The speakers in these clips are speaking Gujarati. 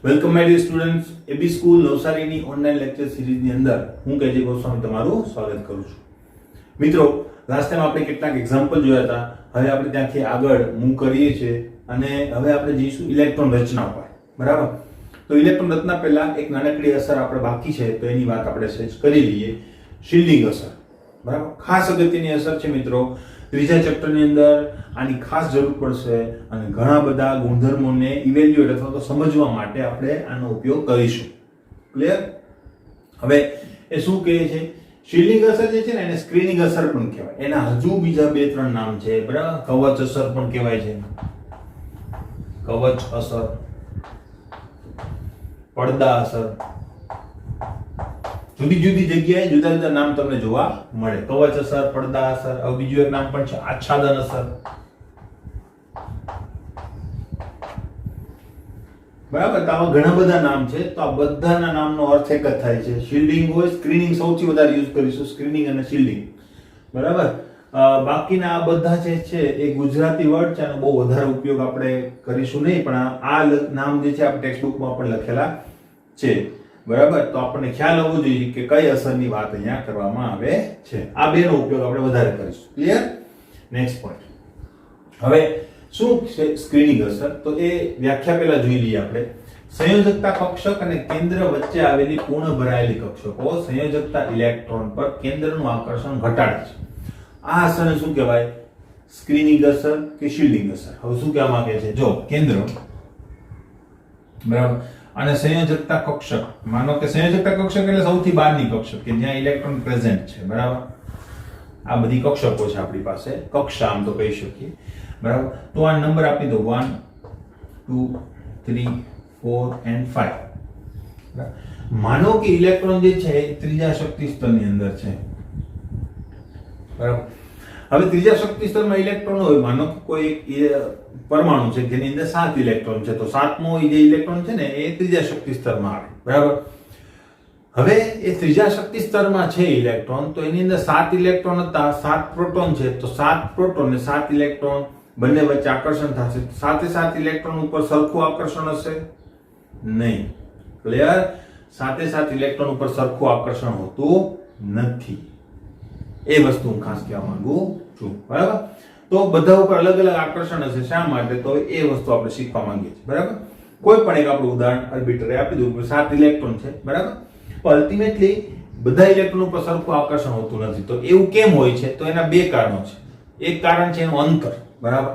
Welcome my dear students AB school નવસારીની ઓનલાઈન લેક્ચર સિરીઝની અંદર હું કેજે ગોસ્વામી તમારું સ્વાગત કરું છું. મિત્રો, લાસ્ટ ટાઈમ આપણે કેટલાક એક્ઝામ્પલ જોયા હતા. હવે આપણે ત્યાંથી આગળ મૂવ કરીએ છીએ અને હવે આપણે જઈશું ઇલેક્ટ્રોન રચના પર. બરાબર? તો ઇલેક્ટ્રોન રચના પહેલા એક નાનકડી અસર આપણે બાકી છે, તો એની વાત આપણે સહેજ કરી લઈએ. શિલ્ડિંગ અસર. બરાબર? ખાસ અગત્યની અસર છે મિત્રો. ત્રીજા ચેપ્ટરની અંદર આની ખાસ જરૂર પડશે અને ઘણા બધા ગુણધર્મોને ઇવેલ્યુએટ અથવા તો સમજવા માટે આપણે આનો ઉપયોગ કરીશું. ક્લિયર? હવે એ શું કહે છે? શિલ્ડિંગ અસર જે છે ને એને સ્ક્રીનિંગ અસર પણ કહેવાય. એના હજુ બીજા 2-3 નામ છે. બરાબર? કવચ અસર પણ કહેવાય છે. કવચ અસર, પડદા અસર. જુદી જુદી જગ્યાએ જુદા જુદા નામ તમને જોવા મળે. કવચ અસર, પડદા અસર. હવે બીજું એક નામ પણ છે આચ્છાદન અસર. બરાબર? તો આવા ઘણા બધા નામ છે. તો આ બધાના નામનો અર્થ એક જ થાય છે. શિલ્ડિંગ હોય, સ્ક્રીનિંગ સૌથી વધારે યુઝ કરીશું, સ્ક્રીનિંગ અને શિલ્ડિંગ. બરાબર? બાકીના આ બધા જે છે એ ગુજરાતી વર્ડ છે, આનો બહુ વધારે ઉપયોગ આપણે કરીશું નહીં, પણ આ નામ જે છે આપણે ટેક્સ્ટ બુકમાં પણ લખેલા છે. બરાબર? તો આપણને ખ્યાલ હોવો જોઈએ કે કઈ અસરની વાત અહીંયા કરવામાં આવે છે. આ બેનો ઉપયોગ આપણે વધારે કરીશું. ક્લિયર? Next point. હવે શું છે સ્ક્રીનિંગ અસર? તો એ વ્યાખ્યા પહેલા જોઈ લઈએ આપણે. સંયોજકતા કક્ષક અને કેન્દ્ર વચ્ચે આવેલી પૂર્ણ ભરાયેલી કક્ષકો સંયોજકતા ઇલેક્ટ્રોન પર કેન્દ્રનું આકર્ષણ ઘટાડે છે. આ અસરને શું કહેવાય? સ્ક્રીનિંગ અસર કે શિલ્ડિંગ અસર. હવે શું કહેવા માંગે છે? જો કેન્દ્ર, બરાબર, અને સંયોજકતા કક્ષક. માનો કે સંયોજકતા કક્ષક એટલે સૌથી બહારની કક્ષક કે જ્યાં ઇલેક્ટ્રોન પ્રેઝન્ટ છે. બરાબર? આ બધી કક્ષકો છે આપણી પાસે, કક્ષા આમ તો કહી શકીએ. બરાબર? તો આ નંબર આપી દો 1 2 3 4 and 5. બરાબર? માનો કે ઇલેક્ટ્રોન જે છે એ ત્રીજા શક્તિ સ્તરની અંદર છે. બરાબર? હવે ત્રીજા શક્તિ સ્તરમાં ઇલેક્ટ્રોન હોય, માનો કે કોઈ એક પરમાણુ છે જેની અંદર 7 ઇલેક્ટ્રોન છે, તો 7મો જે ઇલેક્ટ્રોન છે ને એ ત્રીજા શક્તિ સ્તરમાં આવે. બરાબર? હવે એ ત્રીજા શક્તિ સ્તરમાં છે ઇલેક્ટ્રોન, તો એની અંદર 7 ઇલેક્ટ્રોન હતા, 7 પ્રોટોન છે, તો 7 પ્રોટોન અને 7 ઇલેક્ટ્રોન બંને વચ્ચે આકર્ષણ થશે. સાથે 7 ઇલેક્ટ્રોન ઉપર સરખું આકર્ષણ હશે નહીં. ક્લિયર? સાથે 7 ઇલેક્ટ્રોન ઉપર સરખું આકર્ષણ હોતું નથી. એ વસ્તુ હું ખાસ કહેવા માંગુ છું. બરાબર? તો બધા ઉપર અલગ અલગ આકર્ષણ હશે. શા માટે? તો એ વસ્તુ આપણે શીખવા માંગીએ છીએ. બરાબર? કોઈ પણ એક આપણું ઉદાહરણ આર્બિટ્રરી આપી દઉં. 7 ઇલેક્ટ્રોન છે. બરાબર? પણ અલ્ટિમેટલી બધા ઇલેક્ટ્રોન ઉપર સરખું આકર્ષણ હોતું નથી. તો એવું કેમ હોય છે? તો એના 2 કારણો છે. એક કારણ છે એનું અંતર. બરાબર?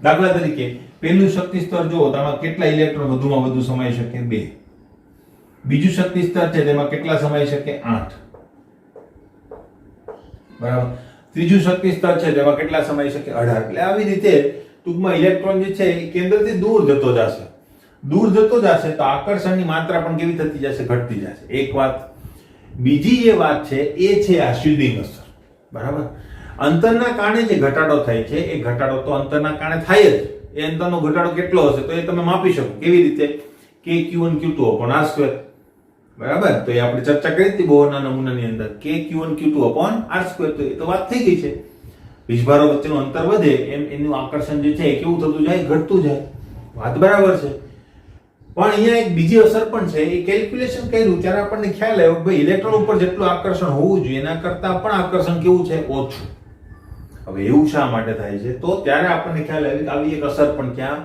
દાખલા તરીકે પહેલું શક્તિ સ્તર જુઓ, તેમાં કેટલા ઇલેક્ટ્રોન વધુમાં વધુ સમાઈ શકે? 2. બીજું શક્તિ સ્તર છે તેમાં કેટલા સમાઈ શકે? 8. બરાબર? ત્રીજું શક્તિ સ્તર છે તેમાં કેટલા સમાઈ શકે? 18. એટલે આવી રીતે ટૂંકમાં ઇલેક્ટ્રોન જે છે એ કેન્દ્રથી દૂર જતો જશે. દૂર જતો જશે તો આકર્ષણની માત્રા પણ કેવી થતી જશે? ઘટતી જશે. એક વાત. બીજી જે વાત છે એ છે આ શિલ્ડિંગ અસર. બરાબર? અંતરના કારણે જે ઘટાડો થાય છે એ ઘટાડો તો અંતરના કારણે થાય જ. એ અંતરનો ઘટાડો કેટલો હશે તો એ તમે માપી શકો. કેવી રીતે? KQ1 Q2 upon R². બરાબર? તો એ આપણે ચર્ચા કરી હતી બોહરના નમૂનાની અંદર. KQ1 Q2 upon R². તો એ તો વાત થઈ ગઈ છે. વીજભારો વચ્ચેનું અંતર વધે એમ એનું આકર્ષણ જે છે એ કેવું થતું જાય? ઘટતું જાય. વાત બરાબર છે. પણ અહીંયા એક બીજી અસર પણ છે. એ કેલ્ક્યુલેશન કર્યું ત્યારે આપણને ખ્યાલ આવ્યો કે ભાઈ ઇલેક્ટ્રોન ઉપર જેટલું આકર્ષણ હોવું જોઈએ એના કરતા પણ આકર્ષણ કેવું છે? ઓછું. હવે એવું શા માટે થાય છે? તો ત્યારે આપણને ખ્યાલ આવ્યો કે આવી એક અસર પણ ક્યાં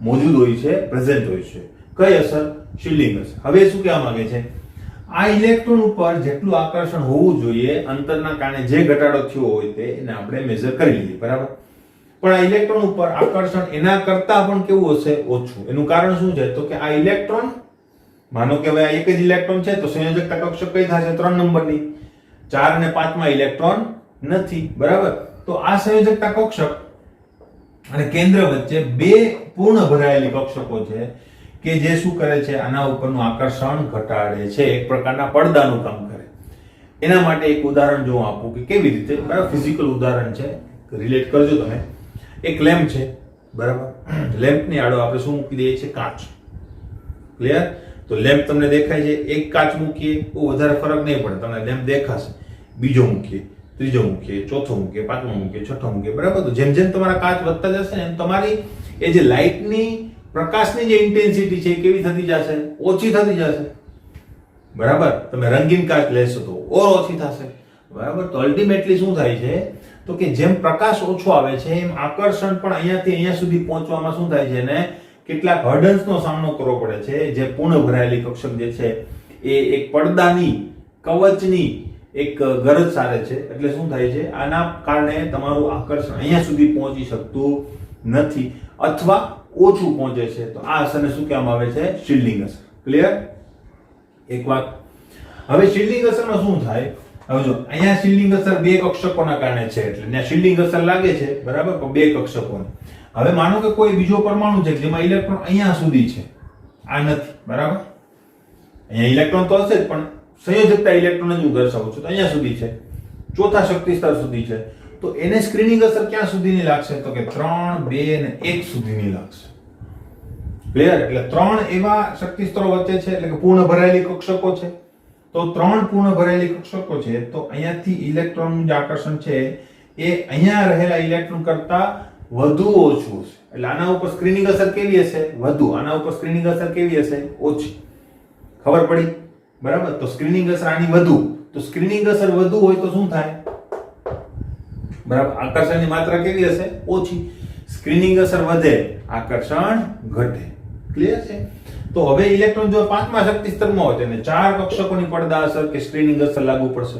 મોજૂદ હોય છે, પ્રેઝન્ટ હોય છે. કઈ અસર? શિલ્ડિંગ અસર. હવે શું કહેવા માંગે છે? આ ઇલેક્ટ્રોન ઉપર જેટલું આકર્ષણ હોવું જોઈએ અંતરના કારણે જે ઘટાડો થયો હોય તે એને આપણે મેઝર કરી લઈએ. બરાબર? પણ આ ઇલેક્ટ્રોન ઉપર આકર્ષણ એના કરતા પણ કેવું હશે? ઓછું. એનું કારણ શું છે? તો કે આ ઇલેક્ટ્રોન, માનો કે હવે આ એક જ ઇલેક્ટ્રોન છે તો સંયોજકતા કક્ષક કઈ થશે? 3 નંબરની. 4 અને 5માં ઇલેક્ટ્રોન નથી. બરાબર? તો આ સંયોજકતા કક્ષક અને કેન્દ્ર વચ્ચે 2 પૂર્ણ ભરાયેલી કક્ષકો છે કે જે શું કરે છે? આના ઉપરનું આકર્ષણ ઘટાડે છે. એક પ્રકારના પડદાનું કામ કરે. એના માટે એક ઉદાહરણ જો આપું કે કેવી રીતે. બરાબર? ફિઝિકલ ઉદાહરણ છે, રિલેટ કરજો તમે. એક લેમ્પ છે. બરાબર? લેમ્પની આડો આપણે શું મૂકી દઈએ છીએ? કાચ. ક્લિયર? તો લેમ્પ તમને દેખાય છે. એક કાચ મૂકીએ બહુ વધારે ફરક નહીં પડે, તમને લેમ્પ દેખાશે. બીજો મૂકીએ, ત્રીજો મૂકીએ, ચોથો મૂકીએ, પાંચમો મૂકીએ, છઠ્ઠો મૂકીએ. બરાબર? તો જેમ જેમ તમારા કાચ વધતા જશે ને એમ તમારી એ જે લાઇટની પ્રકાશની જે ઇન્ટેન્સિટી છે એ કેવી થતી જશે? ઓછી થતી જશે. બરાબર? તમે રંગીન કાચ લેશો તો ઓછી થશે. બરાબર? તો અલ્ટિમેટલી શું થાય છે તો કે જેમ પ્રકાશ ઓછો આવે છે એમ આકર્ષણ પણ અહીંયાથી અહીંયા સુધી પહોંચવામાં શું થાય છે ને કેટલાક હર્ડલ્સનો સામનો કરવો પડે છે. જે પૂર્ણ ભરાયેલી કક્ષક જે છે એ એક પડદાની કવચની એક ગરજ સારે છે. એટલે શું થાય છે આના કારણે તમારું આકર્ષણ અહીંયા સુધી પહોંચી શકતું નથી અથવા ઓછું પહોંચે છે. તો આ અસરને શું કહેવામાં આવે છે? શિલ્ડિંગ અસર. ક્લિયર? એક વાત. હવે શિલ્ડિંગ અસરમાં શું થાય? હવે જો અહીંયા શિલ્ડિંગ અસર બે કક્ષકોના કારણે છે એટલે ત્યાં શિલ્ડિંગ અસર લાગે છે. બરાબર? પણ બે કક્ષકોને. હવે માનો કે કોઈ બીજો પરમાણુ છે જેમાં ઇલેક્ટ્રોન અહીંયા સુધી છે, આ નથી. બરાબર? અહીંયા ઇલેક્ટ્રોન તો હશે જ પણ સંયોજકતા ઇલેક્ટ્રોન જ હું દર્શાવું છું તો અહીંયા સુધી છે, ચોથા શક્તિ સ્તર સુધી છે. તો એને સ્ક્રીનિંગ અસર ક્યાં સુધીની લાગશે? તો કે 3, 2 અને 1 સુધીની લાગશે. ક્લિયર? એટલે 3 એવા શક્તિ સ્તરો વચ્ચે છે એટલે કે પૂર્ણ ભરાયેલી કક્ષકો છે. તો 3 પૂર્ણ ભરાયેલી કક્ષકો છે તો અહીંયાથી ઇલેક્ટ્રોનનું જે આકર્ષણ છે એ અહીંયા રહેલા ઇલેક્ટ્રોન કરતા વધુ ઓછું હશે. એટલે આના ઉપર સ્ક્રીનિંગ અસર કેવી હશે? વધુ. આના ઉપર સ્ક્રીનિંગ અસર કેવી હશે? ઓછી. ખબર પડી? બરાબર? તો સ્ક્રીનિંગ અસર આની વધુ. તો સ્ક્રીનિંગ અસર વધુ હોય તો શું થાય? બરાબર? આકર્ષણની માત્રા કેવી હશે? ઓછી. સ્ક્રીનિંગ અસર વધે, આકર્ષણ ઘટે. ક્લિયર છે? તો હવે ઇલેક્ટ્રોન જો પાંચમા શક્તિ સ્તરમાં હોય તેને 4 કક્ષકોની પડદા અસર કે સ્ક્રીનિંગ અસર લાગુ પડશે.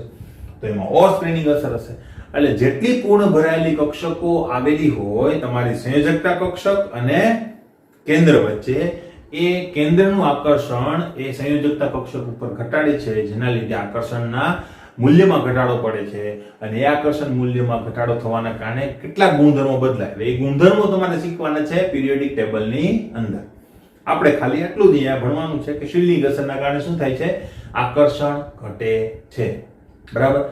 તો એમાં ઓર સ્ક્રીનિંગ અસર હશે. એટલે જેટલી પૂર્ણ ભરાયેલી કક્ષકો આવેલી હોય તમારી સંયોજકતા કક્ષક અને કેન્દ્ર વચ્ચે, એ કેન્દ્રનું આકર્ષણ એ સંયોજકતા કક્ષક ઉપર ઘટાડે છે, જેના લીધે આકર્ષણના મૂલ્યમાં ઘટાડો પડે છે. અને એ આકર્ષણ મૂલ્યમાં ઘટાડો થવાના કારણે કેટલાક ગુણધર્મો બદલાય. એ ગુણધર્મો તમારે શીખવાના છે પિરિયોડિક ટેબલની અંદર. આપણે ખાલી એટલું જ અહીંયા ભણવાનું છે કે શિલ્ડિંગ અસરના કારણે શું થાય છે? આકર્ષણ ઘટે છે. બરાબર?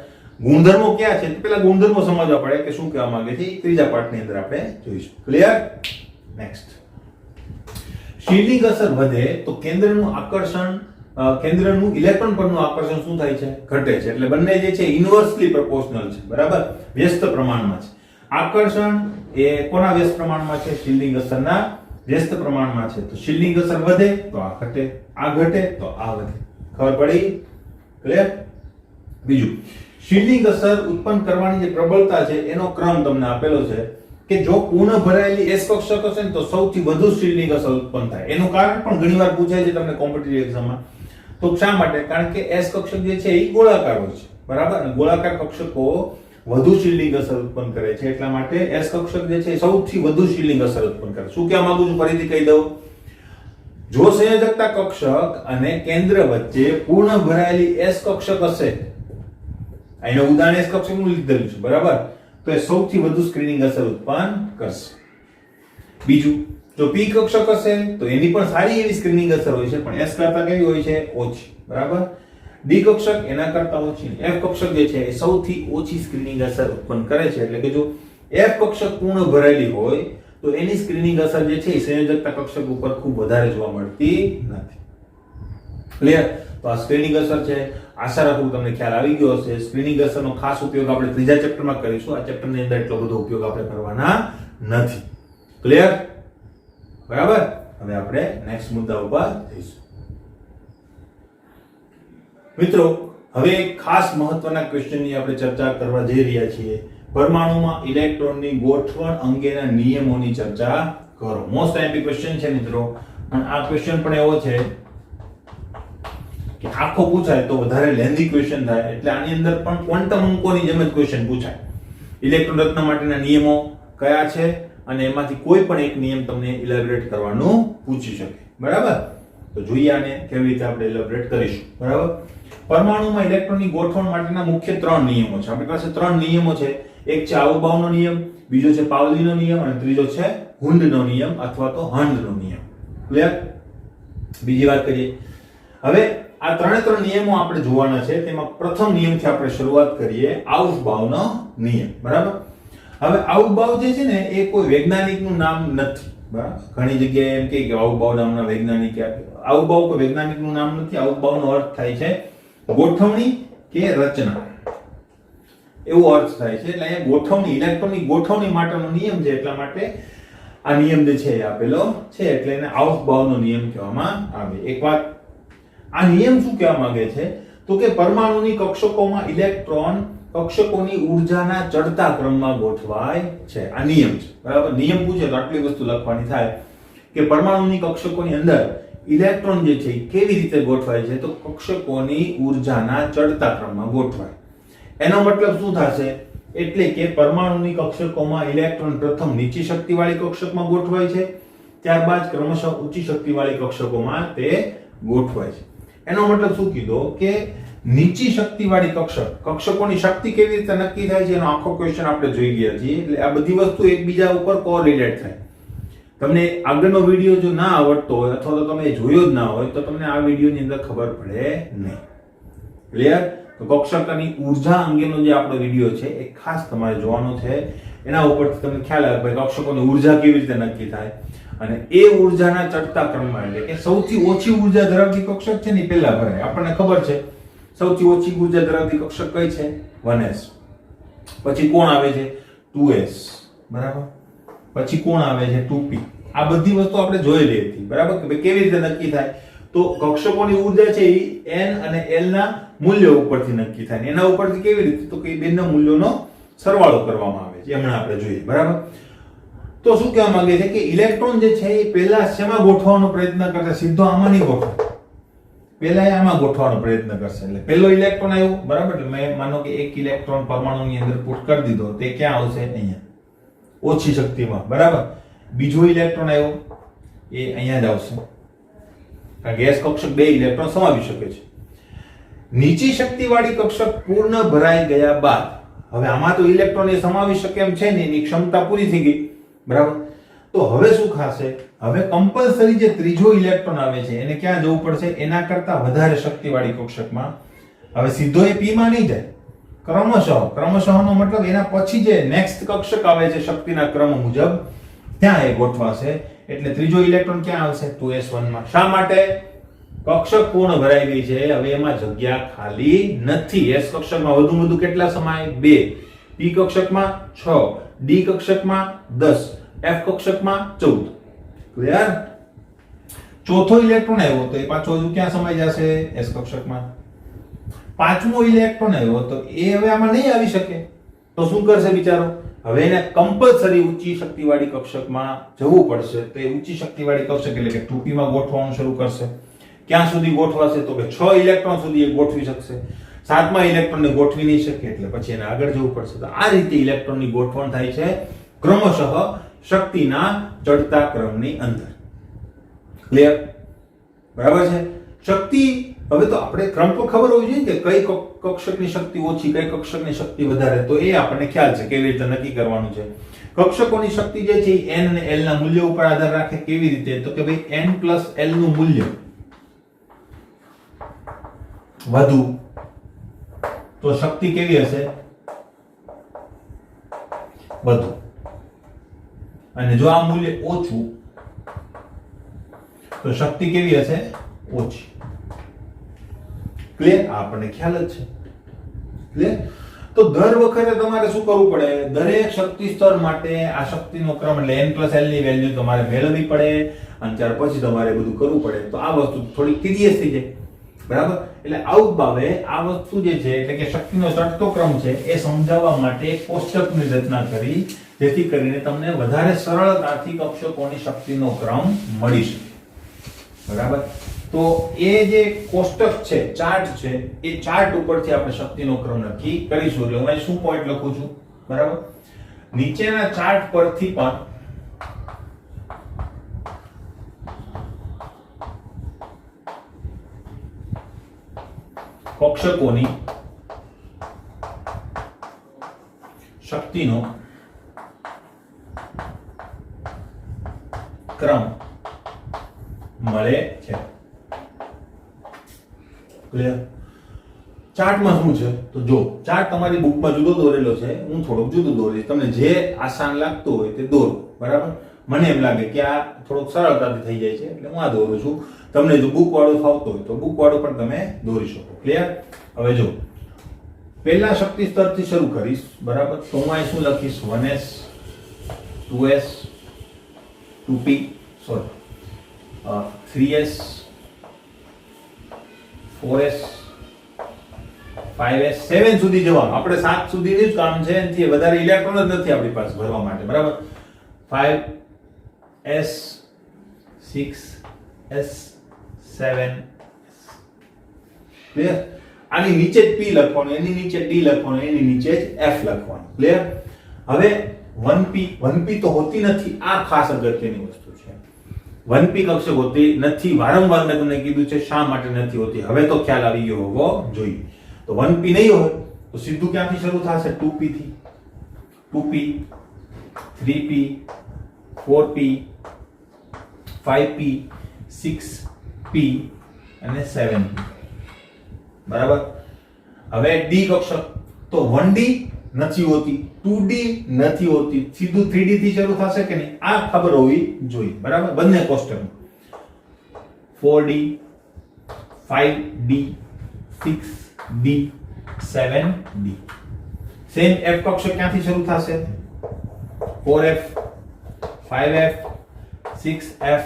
ગુણધર્મો ક્યાં છે? પેલા ગુણધર્મો સમજવા પડે કે શું કહેવા માંગે છે. એ ત્રીજા પાઠની અંદર આપણે જોઈશું. ક્લિયર? નેક્સ્ટ. શિલ્ડિંગ અસર વધે તો કેન્દ્રનું આકર્ષણ, કેન્દ્રનું ઇલેક્ટ્રોન પરનું આકર્ષણ શું થાય છે? ઘટે છે. એટલે બંને જે છે ઇન્વર્સલી પ્રોપોર્શનલ છે. બરાબર? વ્યસ્ત પ્રમાણમાં છે. આકર્ષણ એ કોના વ્યસ્ત પ્રમાણમાં છે? શિલ્ડિંગ અસરના વ્યસ્ત પ્રમાણમાં છે. તો શિલ્ડિંગ અસર વધે તો આ ઘટે, આ ઘટે તો આ વધે. ખબર પડી? ક્લિયર? બીજું, શિલ્ડિંગ અસર ઉત્પન્ન કરવાની જે પ્રબળતા છે એનો ક્રમ તમને આપેલો છે કે જો પૂર્ણ ભરાયેલી એસ કક્ષક હશે ને તો સૌથી વધુ શિલ્ડિંગ અસર ઉત્પન્ન થાય. એનું કારણ પણ ઘણીવાર પૂછાય છે તમને કોમ્પિટિટિવ એક્ઝામમાં. તો શા માટે? કારણ કે એસ કક્ષક જે છે એ ગોળાકાર હોય છે. બરાબર? અને ગોળાકાર કક્ષકો વધુ શિલ્ડિંગ અસર ઉત્પન્ન કરે છે. એટલા માટે એસ કક્ષક જે છે સૌથી વધુ શિલ્ડિંગ અસર ઉત્પન્ન કરે. શું કહેવા માંગુ છું? ફરીથી કહી દઉં. જો સંયોજકતા કક્ષક અને કેન્દ્ર વચ્ચે પૂર્ણ ભરાયેલી એસ કક્ષક હશે, અહીંનું ઉદાહરણ એસ કક્ષકનું લીધેલું છે. બરાબર? તો એ સૌથી વધુ સ્ક્રીનિંગ અસર ઉત્પન્ન કરશે. બીજું, જો પી કક્ષક હશે તો એની પણ સારી એવી સ્ક્રીનિંગ અસર હોય છે પણ એસ કરતા કેવી હોય છે? ઓછી. બરાબર? ડી કક્ષક એના કરતા ઓછી. એફ કક્ષક જે છે એ સૌથી ઓછી સ્ક્રીનિંગ અસર ઉત્પન્ન કરે છે. એટલે કે જો એફ કક્ષક પૂર્ણ ભરાયેલી હોય તો એની સ્ક્રીનિંગ અસર જે છે એ સંયોજકતા કક્ષક ઉપર ખૂબ વધારે જોવા મળતી નથી. ક્લિયર? તો આ સ્ક્રીનિંગ અસર છે. આશા રાખું તમને ખ્યાલ આવી ગયો હશે. સ્ક્રીનિંગ અસરનો ખાસ ઉપયોગ આપણે ત્રીજા ચેપ્ટરમાં કરીશું. આ ચેપ્ટરની અંદર એટલો બધો ઉપયોગ આપણે કરવાના નથી. ક્લિયર? બરાબર? હવે આપણે નેક્સ્ટ મુદ્દા ઉપર જઈશું. મિત્રો, હવે ખાસ મહત્વના ક્વેશ્ચનની આપણે ચર્ચા કરવા જઈ રહ્યા છીએ. પરમાણુમાં ઇલેક્ટ્રોનની ગોઠવણ અંગેના નિયમોની ચર્ચા કરો. મોસ્ટ આઈએમપી ક્વેશ્ચન છે મિત્રો. અને આ ક્વેશ્ચન પણ એવો છે કે આખો પૂછાય તો વધારે લેન્ધી ક્વેશ્ચન થાય. એટલે આની અંદર પણ ક્વોન્ટમ અંકોની જેમ જ ક્વેશ્ચન પૂછાય. ઇલેક્ટ્રોન રચના માટેના નિયમો કયા છે અને એમાંથી કોઈ પણ એક નિયમ તમને ઇલેબોરેટ કરવાનું પૂછી શકે. બરાબર? તો જોઈએ આને કેવી રીતે આપણે ઇલેબોરેટ કરીશું. બરાબર? પરમાણુમાં ઇલેક્ટ્રોનની ગોઠવણ માટેના મુખ્ય 3 નિયમો છે. આપણી પાસે 3 નિયમો છે. એક છે આઉબાઉનો નિયમ, બીજો છે પાઉલીનો નિયમ અને ત્રીજો છે હુન્ડનો નિયમ અથવા તો હન્ડનો નિયમ. ક્લિયર? બીજી વાત કરીએ. હવે આ ત્રણે નિયમો આપણે જોવાના છે. તેમાં પ્રથમ નિયમથી આપણે શરૂઆત કરીએ. આઉફબાઉનો નિયમ. બરાબર? હવે આઉફબાઉ જે છે ને એ કોઈ વૈજ્ઞાનિકનું નામ નથી. બરાબર? ઘણી જગ્યાએ એમ કે આઉફબાઉ નામના વૈજ્ઞાનિક. આઉફબાઉ કોઈ વૈજ્ઞાનિકનું નામ નથી. આઉફબાઉનો અર્થ થાય છે ગોઠવણી કે રચના, એવો અર્થ થાય છે. એટલે અહીંયા ગોઠવણી, ઇલેક્ટ્રોનની ગોઠવણી માટેનો નિયમ છે. એટલા માટે આ નિયમ જે છે એ આપેલો છે એટલે એને આઉફબાઉનો નિયમ કહેવામાં આવે. એક વાત, આ નિયમ શું કહેવા માંગે છે તો કે પરમાણુની કક્ષકોમાં ઇલેક્ટ્રોન કક્ષકોની ઊર્જાના ચડતા ક્રમમાં ગોઠવાય છે. આ નિયમ છે, બરાબર. નિયમ પૂછે તો આટલી વસ્તુ લખવાની થાય કે પરમાણુની કક્ષકોની અંદર ઇલેક્ટ્રોન જે છે એ કેવી રીતે ગોઠવાય છે તો કક્ષકોની ઊર્જાના ચડતા ક્રમમાં ગોઠવાય. એનો મતલબ શું થશે એટલે કે પરમાણુની કક્ષકોમાં ઇલેક્ટ્રોન પ્રથમ નીચી શક્તિવાળી કક્ષકમાં ગોઠવાય છે, ત્યારબાદ ક્રમશઃ ઊંચી શક્તિવાળી કક્ષકોમાં તે ગોઠવાય છે. એનો મતલબ શું કીધો કે નીચી શક્તિવાળી કક્ષકોની શક્તિ કેવી રીતે નક્કી થાય છે એનો આખો ક્વેશ્ચન આપણે જોઈ ગયા છીએ. એટલે આ બધી વસ્તુ એકબીજા ઉપર કોરિલેટ થાય. તમને આગળનો વિડિયો જો ના આવડતો હોય અથવા તો તમે જોયો જ ના હોય તો તમને આ વિડિયોની અંદર ખબર પડે નહીં. ક્લિયર? તો કક્ષકની ઊર્જા અંગેનો જે આપણો વિડિયો છે એ ખાસ તમારે જોવાનો છે. એના ઉપરથી તમને ખ્યાલ આવે ભાઈ કક્ષકોની ઊર્જા કેવી રીતે નક્કી થાય અને એ ઊર્જાના ચડતા ક્રમમાં એટલે કે સૌથી ઓછી ઊર્જા ધરાવતી કક્ષક છે ને પહેલા ભરાય. આપણને ખબર છે સૌથી ઓછી ઊર્જા ધરાવતી કક્ષક કઈ છે? 1s. પછી કોણ આવે છે? 2s. બરાબર. પછી કોણ આવે છે? 2p. આ બધી વસ્તુ આપણે જોયેલી હતી, બરાબર, કે ભાઈ કેવી રીતે નક્કી થાય તો કક્ષકોની ઊર્જા છે એ n અને l ના મૂલ્યો ઉપરથી નક્કી થાય. એના ઉપરથી કેવી રીતે તો કે બેના મૂલ્યોનો સરવાળો કરવામાં આવે છે. હમણાં આપણે જોઈએ, બરાબર. તો શું કહેવા માંગે છે કે ઇલેક્ટ્રોન જે છે એ પહેલા શેમાં ગોઠવવાનો પ્રયત્ન કરશે? સીધો આમાં નહીં ગોઠવે, પહેલા એ આમાં ગોઠવવાનો પ્રયત્ન કરશે. એટલે પહેલો ઇલેક્ટ્રોન આવ્યો, બરાબર, એટલે મેં માનો કે એક ઇલેક્ટ્રોન પરમાણુની અંદર પુટ કરી દીધો, તે ક્યાં આવશે? અહીંયા ઓછી શક્તિમાં, બરાબર. બીજો ઇલેક્ટ્રોન આવ્યો એ અહીંયા જ આવશે કારણ કે s કક્ષક બે ઇલેક્ટ્રોન સમાવી શકે છે. નીચી શક્તિવાળી કક્ષક પૂર્ણ ભરાઈ ગયા બાદ હવે આમાં તો ઇલેક્ટ્રોન એ સમાવી શકે એમ છે ને, એની ક્ષમતા પૂરી થઈ ગઈ, બરાબર. તો હવે શું થશે? હવે કમ્પલસરી જે ત્રીજો ઇલેક્ટ્રોન આવે છે એને ક્યાં જવું પડશે? એના કરતા વધારે શક્તિવાળી કક્ષકમાં. હવે સીધો એ p માં નહીં જાય, ક્રમશઃનો મતલબ એના પછી જે નેક્સ્ટ કક્ષક આવે છે શક્તિના ક્રમ મુજબ ત્યાં એ ગોઠવાશે. એટલે ત્રીજો ઇલેક્ટ્રોન ક્યાં આવશે? 2s1 માં. શા માટે? કક્ષક પૂર્ણ ભરાઈ ગઈ છે, હવે એમાં જગ્યા ખાલી નથી. s કક્ષકમાં વધુ કેટલા સમાય? 2. p કક્ષકમાં 6, d કક્ષકમાં 10, f કક્ષકમાં 14. ક્લિયર? ચોથો ઇલેક્ટ્રોન આવ્યો તો એ પાછો હજુ ક્યાં સમાઈ જશે? s કક્ષકમાં. પાંચમો ઇલેક્ટ્રોન આવ્યો તો એ હવે આમાં નહીં આવી શકે. તો શું કરશે બિચારો? હવે એને કમ્પલસરી ઊંચી શક્તિવાળી કક્ષકમાં જવું પડશે. તો એ ઊંચી શક્તિવાળી કક્ષક એટલે કે 2p માં ગોઠવવાનું શરૂ કરશે. ક્યાં સુધી ગોઠવાશે? તો કે 6 ઇલેક્ટ્રોન સુધી એ ગોઠવી શકશે. 7મા ઇલેક્ટ્રોનને ગોઠવી નહીં શકે એટલે પછી એને આગળ જવું પડશે. તો આ રીતે ઇલેક્ટ્રોનની ગોઠવણ થાય છે ક્રમશઃ શક્તિના ચડતા ક્રમની અંદર. ક્લિયર? બરાબર છે. શક્તિ હવે તો આપણે ક્રમ તો ખબર હોવી જોઈએ કે કઈ કક્ષકની શક્તિ ઓછી, કઈ કક્ષકની શક્તિ વધારે. તો એ આપણને ખ્યાલ છે કેવી રીતે નક્કી કરવાનું છે. કક્ષકોની શક્તિ જે છે એ n અને l ના મૂલ્યો ઉપર આધાર રાખે. કેવી રીતે? તો કે ભાઈ n + l નું મૂલ્ય વધુ તો શક્તિ કેવી હશે? વધુ. અને જો આ મૂલ્ય ઓછું તો શક્તિ કેવી હશે? ઓછી. ક્લિયર? આપણને ખ્યાલ જ છે. ક્લિયર? તો દર વખતે તમારે શું કરવું પડે? દરેક શક્તિ સ્તર માટે આ શક્તિનો ક્રમ એટલે n + l ની વેલ્યુ તમારે મેળવવી પડે અને ત્યાર પછી તમારે બધું કરવું પડે. તો આ વસ્તુ થોડી ટીડીએસ થઈ જાય, બરાબર. એટલે આઉટબાવે આ વસ્તુ જે છે એટલે કે શક્તિનો ચડતો ક્રમ છે એ સમજાવવા માટે એક કોષ્ટકની રચના કરી જેથી કરીને તમને વધારે સરળતાથી કક્ષકોની શક્તિનો ક્રમ મળી શકે, બરાબર. તો એ જે કોષ્ટક છે, ચાર્ટ છે, એ ચાર્ટ ઉપરથી આપણે શક્તિનો ક્રમ નક્કી કરીશું. એટલે હું અહીં શું પોઈન્ટ લખું છું, બરાબર. નીચેના ચાર્ટ પરથી પણ કક્ષકોની શક્તિનો ક્રમ મળે છે. ક્લિયર? ચાર્ટમાં શું છે તો જો ચાર્ટ તમારી બુકમાં જુદો દોરેલો છે, હું થોડોક જુદો દોરીશ. તમને જે આસાન લાગતું હોય તે દોરો, બરાબર. મને એમ લાગે કે આ થોડોક સરળતાથી થઈ જાય છે એટલે હું આ દોરું છું. તમને જો બુક વાળો ફાવતો હોય તો બુક વાળો પણ તમે દોરી શકો. ક્લિયર? હવે જો પહેલા શક્તિ સ્તરથી શરૂ કરીશ, બરાબર. તો હું અહીં શું લખીશ? 1s, 2s, 2p sorry 3s 4s 5s 7 સુધી જવાનું. આપણે 7 સુધીનું જ કામ છે, એનાથી વધારે ઇલેક્ટ્રોન જ નથી આપણી પાસે ભરવા માટે, બરાબર. 5s 6s 7 clear. આની નીચે જ p લખવાનું, એની નીચે d લખવાનું, એની નીચે જ f લખવાનું. ક્લિયર. હવે 1p તો હોતી નથી. આ ખાસ અગત્યની વસ્તુ છે. 1p કક્ષક હોતી નથી. વારંવાર મેં તમને કીધું છે શા માટે નથી હોતી. હવે તો ખ્યાલ આવી ગયો હોવો જોઈએ. તો 1p નહીં હોય તો સીધું ક્યાંથી શરૂ થશે? 2p થી. 2p 3p 4p 5p 6p અને 7p, બરાબર. હવે d કક્ષક તો 1d નથી હોતી, 2d નથી હોતી, સીધું 3d થી શરૂ થશે કે નહીં આ ખબર હોવી જોઈએ, બરાબર. બંને કોષ્ટક 4d 5d 6d 7d. Same f કક્ષક ક્યાંથી શરૂ થશે? 4f 5f 6f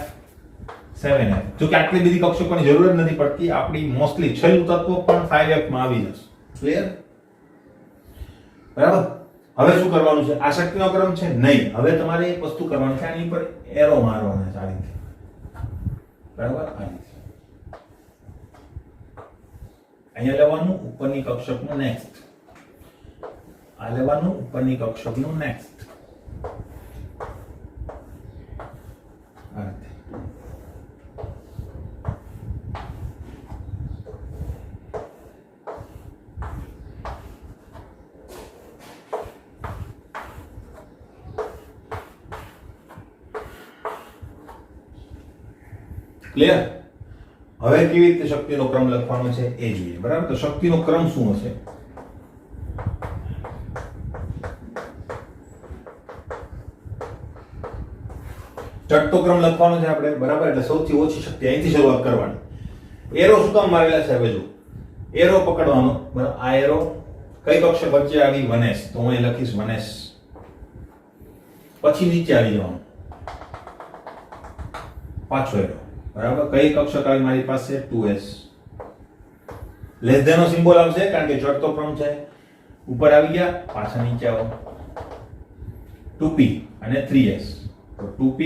7f. જો કે આટલી બધી કક્ષકોની જરૂર જ નથી પડતી. આપણી મોસ્ટલી છેલ્લું તત્વ પણ 5f માં આવી જશે. ક્લિયર, બરાબર. હવે શું કરવાનું છે? આ શક્તિનો ક્રમ છે નહીં. હવે તમારે એક વસ્તુ કરવાની છે, આની પર એરો મારવાનો છે આ રીતે, બરાબર. આ રીતે અહીંયા લેવાનું ઉપરની કક્ષકનું નેક્સ્ટ, આ લેવાનું ઉપરની કક્ષકનું નેક્સ્ટ, આ રીતે. ક્લિયર. હવે કેવી રીતે શક્તિનો ક્રમ લખવાનો છે એ જોઈએ, બરાબર. તો શક્તિનો ક્રમ શું હશે? ચડતો ક્રમ લખવાનો છે આપણે, બરાબર. એટલે સૌથી ઓછી શક્તિ અહીંથી શરૂઆત કરવાની. એરો શું કામ મારેલા છે? હવે જો એરો પકડવાનો, બરાબર. આ એરો કઈ કક્ષક વચ્ચે આવી? 1s. તો હું અહીં લખીશ 1s. પછી નીચે આવી જવાનું, પાછો એરો, બરાબર. કઈ કક્ષક આવી મારી પાસે? 2s. લેસ ધેન નો સિમ્બોલ આવશે કારણ કે ચડતો ક્રમ છે. ઉપર આવી ગયા, પાછા નીચે આવો. 2p અને 3s. તો 2p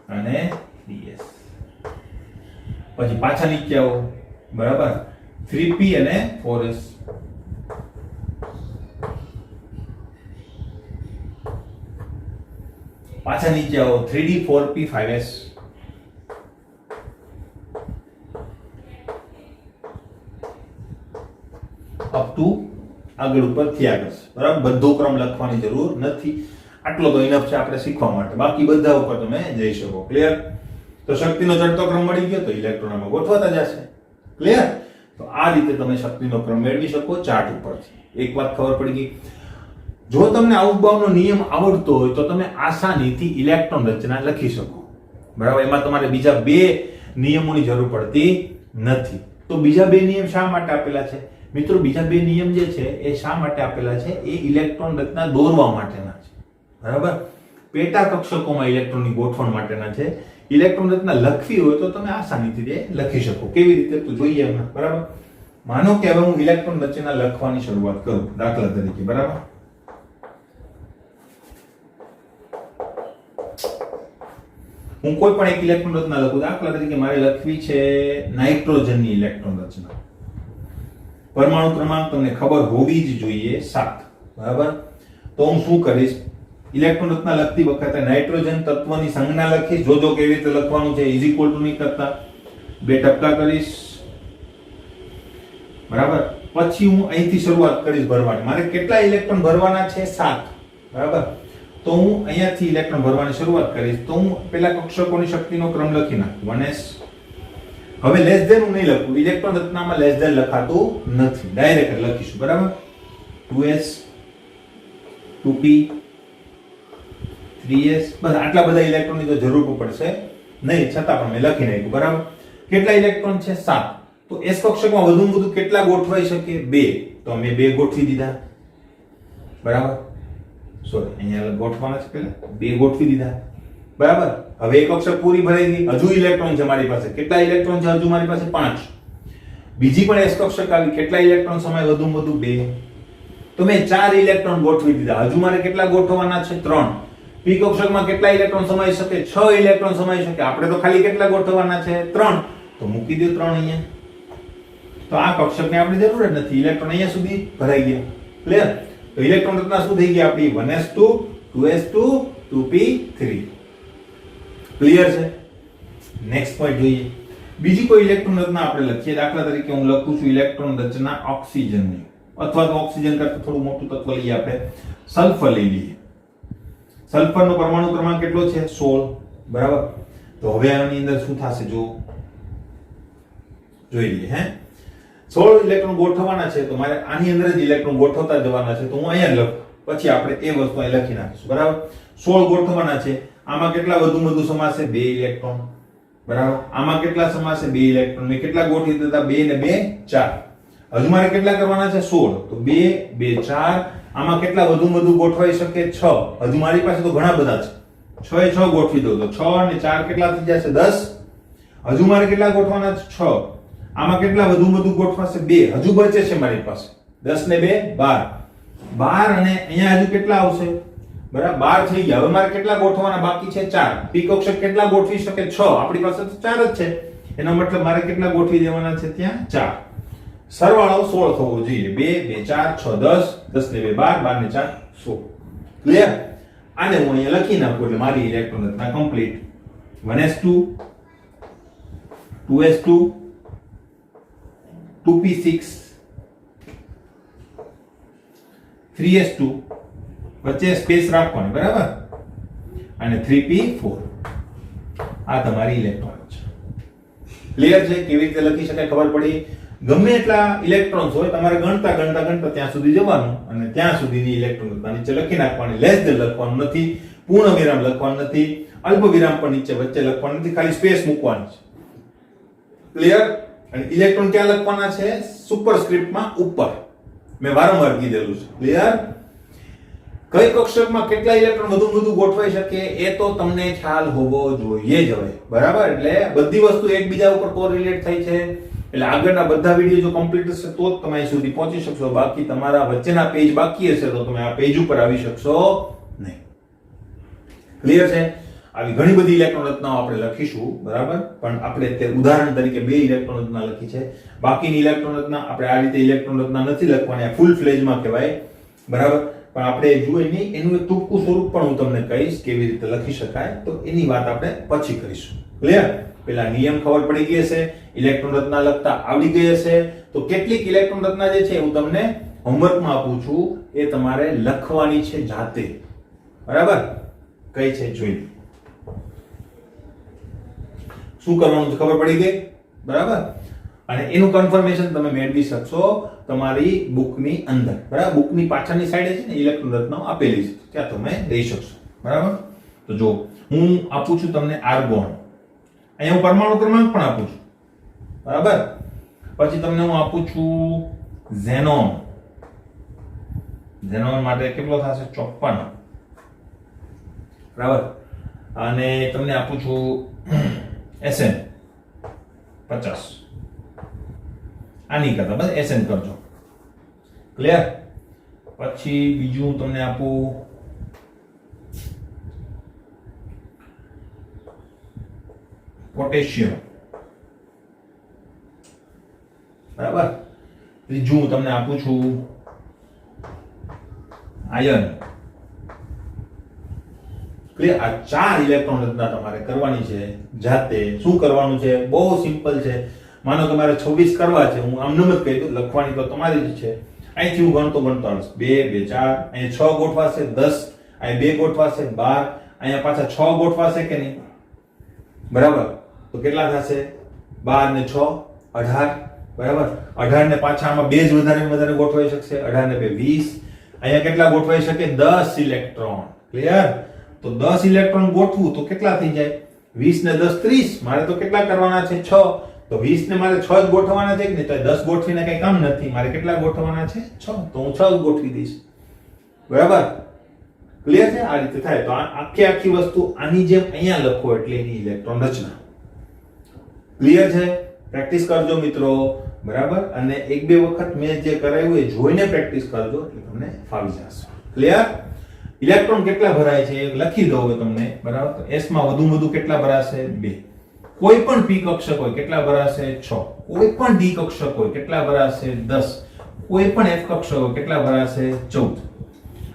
અને 3s. પછી પાછા નીચે આવો, બરાબર. 3p અને 4s. પાછા નીચે આવો. 3d 4p 5s. Up to આગળ ઉપરથી આગળ, બરાબર. બધો ક્રમ લખવાની જરૂર નથી. આટલો તો ઇનફ છે આપણે શીખવા માટે. બાકી બધા ઉપર તમે જઈ શકો. ક્લિયર. તો શક્તિનો ચડતો ક્રમ મળી ગયો તો ઇલેક્ટ્રોનમાં ગોઠવાતા જશે. ક્લિયર. તો આ રીતે તમે શક્તિનો ક્રમ મેળવી શકો ચાર્ટ ઉપરથી. એક વાત ખબર પડી ગઈ. જો તમને આઉટબાઉન્ડનો નિયમ આવડતો હોય તો તમે આસાનીથી ઇલેક્ટ્રોન રચના લખી શકો, બરાબર. એમાં તમારે બીજા બે નિયમોની જરૂર પડતી નથી. તો બીજા બે નિયમ શા માટે આપેલા છે મિત્રો? બીજા બે નિયમ જે છે એ શા માટે આપેલા છે? એ ઇલેક્ટ્રોન રચના દોરવા માટેના છે, બરાબર. પેટા કક્ષકોમાં ઇલેક્ટ્રોનની ગોઠવણ માટેના છે. ઇલેક્ટ્રોન રચના લખવી હોય તો તમે આસાનીથી તે લખી શકો. કેવી રીતે તો જોઈએ હમણાં, બરાબર. માનો કે હવે હું ઇલેક્ટ્રોન રચના લખવાની શરૂઆત કરું, દાખલા તરીકે, બરાબર. હું કોઈ પણ એક ઇલેક્ટ્રોન રચના લખું. દાખલા તરીકે મારે લખવી છે નાઇટ્રોજનની ઇલેક્ટ્રોન રચના. પરમાણુ ક્રમાંક તમને ખબર હોવી જ જોઈએ 7, બરાબર. તો હું શું કરીશ? ઇલેક્ટ્રોન રચના લખતી વખતે નાઇટ્રોજન તત્વની સંજ્ઞા લખીશ. જોજો કેવી રીતે લખવાનું છે. ઇઝ ઇક્વલ ટુ નહીં કરતા, બે ટપકા કરીશ, બરાબર. પછી હું અહીંથી શરૂઆત કરીશ ભરવાની. મારે કેટલા ઇલેક્ટ્રોન ભરવાના છે? 7, બરાબર. તો હું અહીંયાથી ઇલેક્ટ્રોન ભરવાની શરૂઆત કરીશ. તો હું પેલા કક્ષકોની શક્તિનો ક્રમ લખી નાખું 1s. હવે લેસ ધેન હું નહીં લખું. ઇલેક્ટ્રોન રચનામાં લેસ ધેન લખાતું નથી, ડાયરેક્ટ લખીશું, બરાબર. 2s 2p 3s. બસ આટલા બધા ઇલેક્ટ્રોનની તો જરૂર પડશે નહીં, છતાં પણ મેં લખી નાખ્યું, બરાબર. કેટલા ઇલેક્ટ્રોન છે? 7. તો s કક્ષકમાં વધુમાં વધુ કેટલા ગોઠવાઈ શકે? 2. તો મેં 2 ગોઠવી દીધા, બરાબર. સોરી, અહીંયા ગોઠવાના છે પેલા 2 ગોઠવી દીધા. બરાબર. હવે એક કક્ષક પૂરી ભરાઈ ગઈ, હજુ ઇલેક્ટ્રોન છે મારી પાસે. કેટલા ઇલેક્ટ્રોન છે હજુ મારી પાસે? 5. બીજી પણ એસ કક્ષક આવી, કેટલા ઇલેક્ટ્રોન સમાય? વધુમાં વધુ 2. તો મેં 4 ઇલેક્ટ્રોન ગોઠવી દીધા. હજુ મારે કેટલા ગોઠવવાના છે? 3. પી કક્ષકમાં કેટલા ઇલેક્ટ્રોન સમાઈ શકે? 6 ઇલેક્ટ્રોન સમાઈ શકે. આપણે તો ખાલી કેટલા ગોઠવવાના છે? 3. તો મૂકી દો 3 અહીંયા. તો આ કક્ષકને આપણે જરૂર જ નથી, ઇલેક્ટ્રોન અહીંયા સુધી ભરાઈ ગયા. ક્લિયર? તો ઇલેક્ટ્રોન રચના શું થઈ ગઈ આપણી? 1s2 2s2 2p3. ક્લિયર છે? નેક્સ્ટ પોઈન્ટ જોઈએ. બીજી કોઈ ઇલેક્ટ્રોન રચના આપણે લખીએ. દાખલા તરીકે હું લખું છું ઇલેક્ટ્રોન રચના ઓક્સિજનની, અથવા તો ઓક્સિજન કરતા થોડું મોટું તત્વ લઈએ આપણે, સલ્ફર લઈ લઈએ. સલ્ફરનો પરમાણુ ક્રમાંક કેટલો છે? 16. બરાબર. તો હવે આની અંદર શું થશે જો જોઈ લઈએ. 16 ઇલેક્ટ્રોન ગોઠવવાના છે, તો મારે આની અંદર જ ઇલેક્ટ્રોન ગોઠવતા જવાના છે. તો હું અહીંયા લખું, પછી આપણે એ વસ્તુ અહીં લખી નાખીશું. બરાબર. 16 ગોઠવવાના છે. આમાં કેટલા વધુ સમાશે? 2 ઇલેક્ટ્રોન. બરાબર. આમાં કેટલા સમાશે? 2 ઇલેક્ટ્રોન. મેં કેટલા ગોઠવી દીધા? 2 ને 2 4. હજુ મારે કેટલા કરવાના છે? 16. તો 2 2 4. આમાં કેટલા વધુ ગોઠવાઈ શકે? 6. હજુ મારી પાસે તો ઘણા બધા છે. 6 એ 6 ગોઠવી દો તો 6 અને 4 કેટલા થઈ જશે? 10. હજુ મારે કેટલા ગોઠવાના છે? 6. આમાં કેટલા વધુ ગોઠવાશે? 2. હજુ બચે છે મારી પાસે 10 ને 2 12. 12 અને અહીંયા હજુ કેટલા આવશે? બરાબર 12 થઈ ગયા. હવે મારે કેટલા ગોઠવવાના બાકી છે? 4. પી કક્ષક કેટલા ગોઠવી શકે? 6. આપણી પાસે તો 4 જ છે. એનો મતલબ મારે કેટલા ગોઠવી દેવાના છે? ત્યાં 4. સરવાળો 16 થવો જોઈએ. 2 2 4 6 10 10 ને 2 12 12 ને 4 16. ક્લિયર? આને હું અહીંયા લખી નાખું એટલે મારી ઇલેક્ટ્રોન રચના complete. 1s2 2s2 2p6 3s2 વચ્ચે સ્પેસ રાખવાની. બરાબર. અને 3p4. આ તમારી ઇલેક્ટ્રોન છે. ક્લિયર છે? કેવી રીતે લખી શકાય ખબર પડી? ગમે એટલા ઇલેક્ટ્રોન્સ હોય તમારે ગણતા ત્યાં સુધી જવાનું અને ત્યાં સુધીની ઇલેક્ટ્રોન રચના નીચે લખી નાખવાની. લેસ ધેન લખવાનું નથી, પૂર્ણ વિરામ લખવાનું નથી, અલ્પ વિરામ પણ નીચે વચ્ચે લખવાનું નથી, ખાલી સ્પેસ મૂકવાની છે. ક્લિયર? અને ઇલેક્ટ્રોન ક્યાં લખવાના છે? સુપરસ્ક્રિપ્ટમાં ઉપર. મેં વારંવાર કીધેલું છે. ક્લિયર? કઈ કક્ષકમાં કેટલા ઇલેક્ટ્રોન વધુ ગોઠવાઈ શકે એ તો તમને ખ્યાલ હોવો જોઈએ જ હવે. બરાબર. એટલે બધી વસ્તુ એકબીજા ઉપર કોરિલેટ થઈ છે. એટલે આગળના બધા વિડિયો જો કમ્પ્લીટ હશે તો જ તમે અહીં સુધી પહોંચી શકશો. બાકી તમારા વચ્ચેના પેજ બાકી હશે તો તમે આ પેજ ઉપર આવી શકશો નહીં. ક્લિયર છે? આવી ઘણી બધી ઇલેક્ટ્રોન રચનાઓ આપણે લખીશું. બરાબર. પણ આપણે તે ઉદાહરણ તરીકે 2 ઇલેક્ટ્રોન રચના લખી છે. બાકીની ઇલેક્ટ્રોન રચના આપણે આ રીતે ઇલેક્ટ્રોન રચના નથી લખવાની. આ ફૂલ ફ્લેજમાં કહેવાય. બરાબર. પણ આપણે જોઈએ નહીં, એનું એક ટૂંકું સ્વરૂપ પણ હું તમને કહીશ કેવી રીતે લખી શકાય. તો એની વાત આપણે પછી કરીશું. ક્લિયર? પેલા નિયમ ખબર પડી ગઈ હશે, ઇલેક્ટ્રોન રચના લખતા આવડી ગઈ હશે. તો કેટલીક ઇલેક્ટ્રોન રચના જે છે હું તમને હોમવર્કમાં આપું છું, એ તમારે લખવાની છે જાતે. બરાબર. કઈ છે જોઈ શું કરવાનું છે ખબર પડી ગઈ. બરાબર. અને એનું કન્ફર્મેશન તમે મેળવી શકશો તમારી બુકની અંદર. બરાબર. બુકની પાછળની સાઈડે છે ને ઇલેક્ટ્રોન રચનાઓ આપેલી છે, ત્યાં તમે લઈ શકશો. બરાબર. તો જો હું આપું છું તમને આર્ગોન, અહીંયા હું પરમાણુ ક્રમાંક પણ આપું છું. બરાબર. પછી તમને હું આપું છું ઝેનોન. ઝેનોન માટે કેટલો થશે? 54. બરાબર. અને તમને આપું છું એસએન 50. આની કરતા બસ એસએન કરજો. ક્લિયર? પછી બીજું તમને આપું પોટેશિયમ. બરાબર. ત્રીજું હું તમને આપું છું આયર્ન. ક્લિયર? આ 4 ઇલેક્ટ્રોન રચના તમારે કરવાની છે જાતે. શું કરવાનું છે? બહુ સિમ્પલ છે. માનો કે મારે 26 કરવા છે, હું આમ જ કહી દઉં, લખવાની તો તમારી જ છે. અહીંથી હું ગણતો આવીશ. 2 2 4, અહીંયા 6 ગોઠવાશે, 10, અહીંયા 2 ગોઠવાશે, 12, અહીંયા પાછા 6 ગોઠવાશે કે નહીં? બરાબર. તો કેટલા થશે? 12 ને 6 18. બરાબર. 18 ને પાછા આમાં 2 જ વધારે ગોઠવાઈ શકશે. 18 ને 2 20. અહીંયા કેટલા ગોઠવાઈ શકે? 10 ઇલેક્ટ્રોન. ક્લિયર? તો 10 ઇલેક્ટ્રોન ગોઠવું તો કેટલા થઈ જાય? 20 ને 10 30. મારે તો કેટલા કરવાના છે? 6. તો 20 ને મારે 6 જ ગોઠવવાના છે કે નહીં? તો 10 ગોઠવીને કઈ કામ નથી. મારે કેટલા ગોઠવવાના છે? 6. તો હું 6 ગોઠવી દઈશ. બરાબર. ક્લિયર છે? આ રીતે થાય. તો આખી વસ્તુ આની જેમ અહીંયા લખો એટલે એની ઇલેક્ટ્રોન રચના. ક્લિયર છે? પ્રેક્ટિસ કરજો મિત્રો, બરાબર? અને એક બે વખત મેં જે કરાવ્યું એ જોઈને પ્રેક્ટિસ કરજો એટલે તમને ફાવી જશે. ક્લિયર? ઇલેક્ટ્રોન કેટલા ભરાય છે એ લખી દો હવે તમને, બરાબર? તો s માં વધુ કેટલા ભરાશે? 2. કોઈ પણ p કક્ષક હોય કેટલા ભરાશે? 6. કોઈ પણ d કક્ષક હોય કેટલા ભરાશે? 10. કોઈ પણ f કક્ષક હોય કેટલા ભરાશે? 14.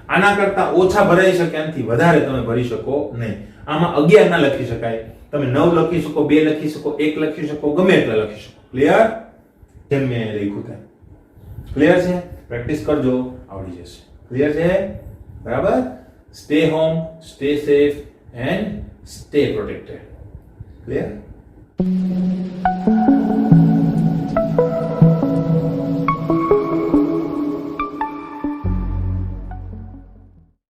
આના કરતા ઓછા ભરાઈ શકે, આનાથી વધારે તમે ભરી શકો નહીં. આમાં 11 ના લખી શકાય, તમે 9 લખી શકો, 2 લખી શકો, 1 લખી શકો, ગમે એટલા લખી શકો. ક્લિયર? જેમ મેં લખ્યું તેમ. ક્લિયર છે? પ્રેક્ટિસ કરજો, આવડી જશે. ક્લિયર છે? બરાબર? Stay home, stay safe and stay protected. Clear?